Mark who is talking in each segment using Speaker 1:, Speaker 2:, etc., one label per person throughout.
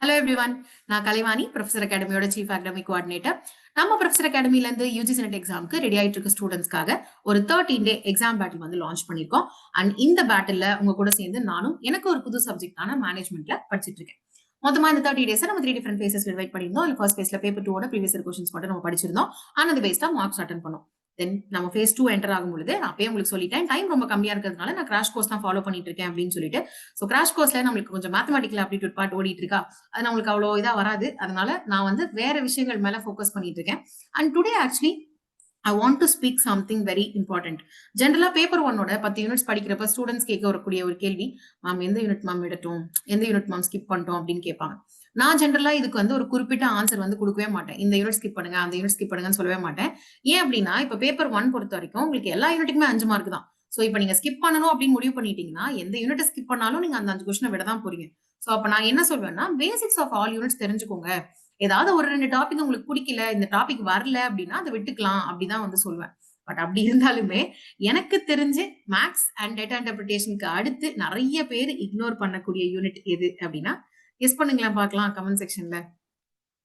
Speaker 1: Hello everyone. நான் Kalaivani, professor அகாடமியோட chief academic coordinator. நம்ம ப்ரொஃபசர் அகாடமில இருந்து யுஜிசி நெட் எக்ஸாம்க்கு ரெடி ஆயிட்டு இருக்க ஸ்டூடெண்ட்ஸ்க்காக ஒரு 13 டே எக்ஸாம் பேட்டில் வந்து லான்ச் பண்ணிருக்கோம். அண்ட் இந்த பேட்டில்ல உங்க கூட சேர்ந்து நானும் எனக்கு ஒரு புது சப்ஜெக்டான மேனேஜ்மெண்ட்ல படிச்சிட்டு இருக்கேன். மொத்தமா இந்த 30 டேஸ் நம்ம 3 டிஃபரெண்ட் ஃபேசஸ்ல டிவைட் பண்ணியிருந்தோம். அதுல ஃபர்ஸ்ட் ஃபேஸ்ல பேப்பர் 2 ஓட ப்ரீவியஸ் கொஸ்டின்ஸ் மட்டும் நம்ம படிச்சிருந்தோம். ஆனா அது பேஸ்டா மார்க்ஸ் அட்டெண்ட் பண்ணோம். தென் நம்ம ஃபேஸ் 2 என்டர் ஆகும் பொழுது நான் அப்பயே உங்களுக்கு சொல்லிட்டேன், டைம் ரொம்ப கம்மியா இருக்கிறதுனால நான் கிராஷ் கோர்ஸ் தான் ஃபாலோ பண்ணிட்டு இருக்கேன் அப்படின்னு சொல்லிட்டு. சோ கிராஷ் கோர்ஸ்ல நம்மளுக்கு கொஞ்சம் மேத்தமெட்டிக்கல் ஆப்டிடியூட் பார்ட் ஓடிட்டு இருக்கா, அது நம்மளுக்கு அவ்வளோ இதா வராது. அதனால நான் வந்து வேற விஷயங்கள் மேல ஃபோக்கஸ் பண்ணிட்டு இருக்கேன். And today actually I want to speak something very important. ஜென்ரலா பேப்பர் 1ஓட 10 யூனிட்ஸ் படிக்கிறப்ப ஸ்டூடெண்ட்ஸ் கேட்க வரக்கூடிய ஒரு கேள்வி, மேம் எந்த யூனிட் மேம் எடுத்தோம், எந்த யூனிட் மேம் ஸ்கிப் பண்ணிட்டோம் அப்படின்னு கேட்பாங்க. நான் ஜென்ரலா இதுக்கு வந்து ஒரு குறிப்பிட்ட ஆன்சர் வந்து கொடுக்கவே மாட்டேன். இந்த யூனிட் ஸ்கிப் பண்ணுங்க, அந்த யூனிட் ஸ்கிப் பண்ணுங்கன்னு சொல்லவே மாட்டேன். ஏன் அப்படின்னா, இப்ப பேப்பர் 1 பொறுத்த வரைக்கும் உங்களுக்கு எல்லா யூனிட்டுக்குமே 5 மார்க் தான். சோ இப்ப நீங்க ஸ்கிப் பண்ணணும் அப்படின்னு முடிவு பண்ணிட்டீங்கன்னா, எந்த யூனிட் ஸ்கிப் பண்ணாலும் நீங்க அந்த 5 கொஸ்டினை விட தான் போறீங்க. சோ அப்ப நான் என்ன சொல்வேன்னா, பேசிக்ஸ் ஆஃப் ஆல் யூனிட்ஸ் தெரிஞ்சுக்கோங்க. ஏதாவது ஒரு 2 டாபிக் உங்களுக்கு பிடிக்கல, இந்த டாபிக் வரல அப்படின்னா அதை விட்டுக்கலாம் அப்படிதான் வந்து சொல்வேன். பட் அப்படி இருந்தாலுமே எனக்கு தெரிஞ்சு மேக்ஸ் அண்ட் டேட்டா இன்டர்பிரிட்டேஷனுக்கு அடுத்து நிறைய பேர் இக்னோர் பண்ணக்கூடிய யூனிட் எது அப்படின்னா, கெஸ் பண்ணுங்களேன் பார்க்கலாம் கமெண்ட் செக்ஷன்ல.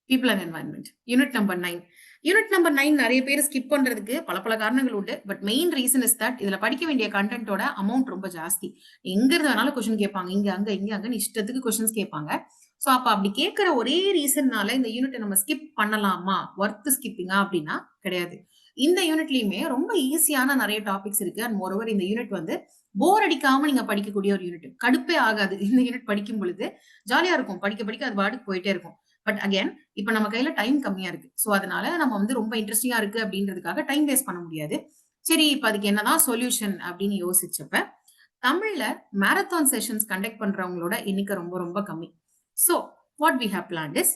Speaker 1: People and environment unit number 9. Unit number 9 நிறைய பேர் ஸ்கிப் பண்றதுக்கு பல பல காரணங்கள் உண்டு. But main reason is that இதுல படிக்க வேண்டிய கண்டென்ட்டோட அமௌண்ட் ரொம்ப ஜாஸ்தி. எங்க இருந்து வேணாலும் கொஸ்டின் கேட்பாங்க, இங்க அங்க இஷ்டத்துக்கு கொஸ்டின்ஸ் கேட்பாங்க. சோ அப்ப அப்படி கேட்கிற ஒரே ரீசன்னால இந்த யூனிட்டை நம்ம ஸ்கிப் பண்ணலாமா, ஒர்த் ஸ்கிப்பிங்கா அப்படின்னா கிடையாது. இந்த யூனிட்லயுமே ரொம்ப ஈஸியான நிறைய டாபிக்ஸ் இருக்கு. அண்ட் மோரோவர் இந்த யூனிட் வந்து போர் அடிக்காம நீங்க படிக்கக்கூடிய ஒரு யூனிட். கடுப்பே ஆகாது. இந்த யூனிட் படிக்கும் பொழுது ஜாலியா இருக்கும். படிக்க படிக்க அது பாட்டுக்கு போயிட்டே இருக்கும். பட் அகைன் இப்ப நம்ம கையில டைம் கம்மியா இருக்கு. சோ அதனால நம்ம வந்து ரொம்ப இன்ட்ரெஸ்டிங்கா இருக்கு அப்படின்றதுக்காக டைம் வேஸ்ட் பண்ண முடியாது. சரி, இப்ப அதுக்கு என்னதான் சொல்யூஷன் அப்படின்னு யோசிச்சப்ப, தமிழ்ல மாரத்தான் செஷன்ஸ் கண்டக்ட் பண்றவங்களோட எண்ணிக்கை ரொம்ப ரொம்ப கம்மி. So what we have planned is,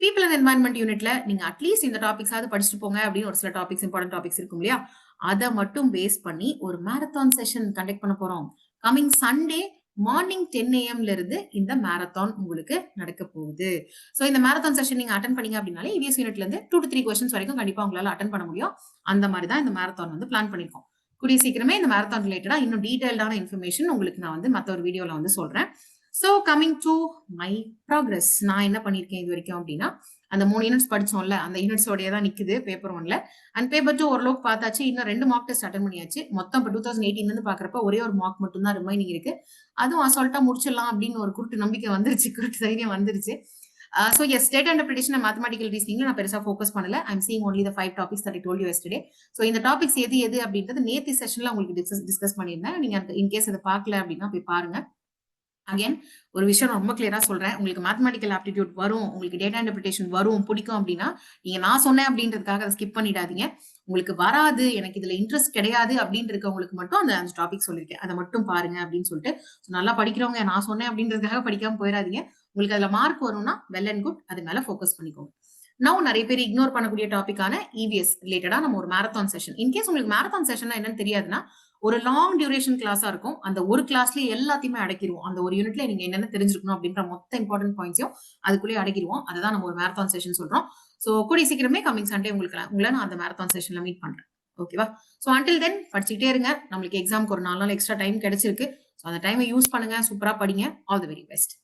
Speaker 1: people and environment யூனிட்ல நீங்க அட்லீஸ்ட் இந்த டாபிக்ஸாவது படிச்சுட்டு போங்க அப்படின்னு ஒரு சில டாபிக்ஸ், இம்பார்ட்டன்ட் டாபிக்ஸ் இருக்கும் இல்லையா, அதை மட்டும் பேஸ் பண்ணி ஒரு மாரத்தான் செஷன் கண்டக்ட் பண்ண போறோம். கமிங் சண்டே மார்னிங் 10 AM இருந்து இந்த மாரத்தான் உங்களுக்கு நடக்க போகுது. சோ இந்த மாரத்தான் செஷன் நீங்க அட்டென்ட் பண்ணீங்க அப்படின்னாலே இவிஎஸ் யூனிட்ல இருந்து 2 to 3 கொஸ்டின்ஸ் வரைக்கும் கண்டிப்பா உங்களால அட்டென்ட் பண்ண முடியும். அந்த மாதிரி தான் இந்த மாரத்தான் வந்து பிளான் பண்ணிருக்கோம். கூடிய சீக்கிரமே இந்த மாரத்தான் ரிலேட்டடா இன்னும் டீடைல்டான இன்ஃபர்மேஷன் உங்களுக்கு நான் வந்து மத்த ஒரு வீடியோல வந்து சொல்றேன். So coming to my progress, நான் என்ன பண்ணிருக்கேன் இது வரைக்கும் அப்படின்னா, அந்த 3 யூனிட்ஸ் படிச்சோம்ல, அந்த யூனிட்ஸோடய தான் நிக்குது பேப்பர் 1ல. அண்ட் பேப்பர் 2 ஓரளவுக்கு பார்த்தாச்சு. இன்னும் 2 மார்க் டெஸ்ட் அட்டென்ட் பண்ணியாச்சு. மொத்தம் இப்ப 2018 இருந்து பாக்குறப்ப ஒரே ஒரு மார்க் மட்டும் தான் ரிமைனிங் இருக்கு. அதுவும் அசால்ட்டா முடிச்சிடலாம் அப்படின்னு ஒரு குருட்டு நம்பிக்கை வந்துருச்சு, குருட்டு தைரியம் வந்துருச்சு. So yes, data interpretation and mathematical reasoning நான் பெருசா ஃபோக்கஸ் பண்ணல. I'm seeing only the 5 topics that I told you yesterday. So இந்த டாபிக்ஸ் எது அப்படின்றது நேத்து செஷன்ல உங்களுக்கு டிஸ்கஸ் பண்ணியிருந்தேன். நீங்க இன்கேஸ் இதை பார்க்கல அப்படின்னா போய் பாருங்க. அகைன் ஒரு விஷயம் ரொம்ப கிளியரா சொல்றேன், உங்களுக்கு மேத்தமெட்டிக்கல் ஆப்டிடியூட் வரும், உங்களுக்கு டேட்டா இன்டர்பிரிட்டேஷன் வரும், பிடிக்கும் அப்படின்னா நீங்க நான் சொன்னேன் அப்படின்றதுக்காக அதை ஸ்கிப் பண்ணிடாதீங்க. உங்களுக்கு வராது, எனக்கு இதுல இன்ட்ரெஸ்ட் கிடையாது அப்படின்னு இருக்கவங்களுக்கு மட்டும் அந்த 5 டாபிக் சொல்லியிருக்கேன், அதை மட்டும் பாருங்க அப்படின்னு சொல்லிட்டு. நல்லா படிக்கிறவங்க நான் சொன்னேன் அப்படின்றதுக்காக படிக்காம போயிடாதீங்க. உங்களுக்கு அதுல மார்க் வரும்னா வெல் அண்ட் குட், அது மேல ஃபோக்கஸ் பண்ணிக்கோங்க. நவ் நிறைய பேர் இக்னோர் பண்ணக்கூடிய டாபிக்கான இவிஎஸ் ரிலேட்டடா நம்ம ஒரு மாரத்தான் செஷன், இன்கேஸ் உங்களுக்கு மாரத்தான் செஷன் என்னன்னு தெரியாதுன்னா, ஒரு லாங் டியூரேஷன் கிளாஸா இருக்கும். அந்த ஒரு கிளாஸ்லயே எல்லாத்தையுமே அடக்கிடுவோம். அந்த ஒரு யூனிட்ல நீங்க என்னென்ன தெரிஞ்சிருக்கணும் அப்படின்ற மொத்த இம்பார்ட்டன்ட் பாயிண்ட்ஸையும் அதுக்குள்ளேயே அடக்கிடுவோம். அதுதான் நம்ம ஒரு மாரத்தான் செஷன் சொல்றோம். சோ கூடிய சீக்கிரமே கமிங் சண்டே உங்களை நான் அந்த மாரத்தான் செஷன்ல மீட் பண்றேன். ஓகேவா? சோ அன்டில் தென் படிச்சுக்கிட்டே இருங்க. நம்மளுக்கு எக்ஸாம்க்கு ஒரு 4 நாள் எக்ஸ்ட்ரா டைம் கிடைச்சிருக்கு. சோ அந்த டைமை யூஸ் பண்ணுங்க, சூப்பரா படிங்க. All the very best.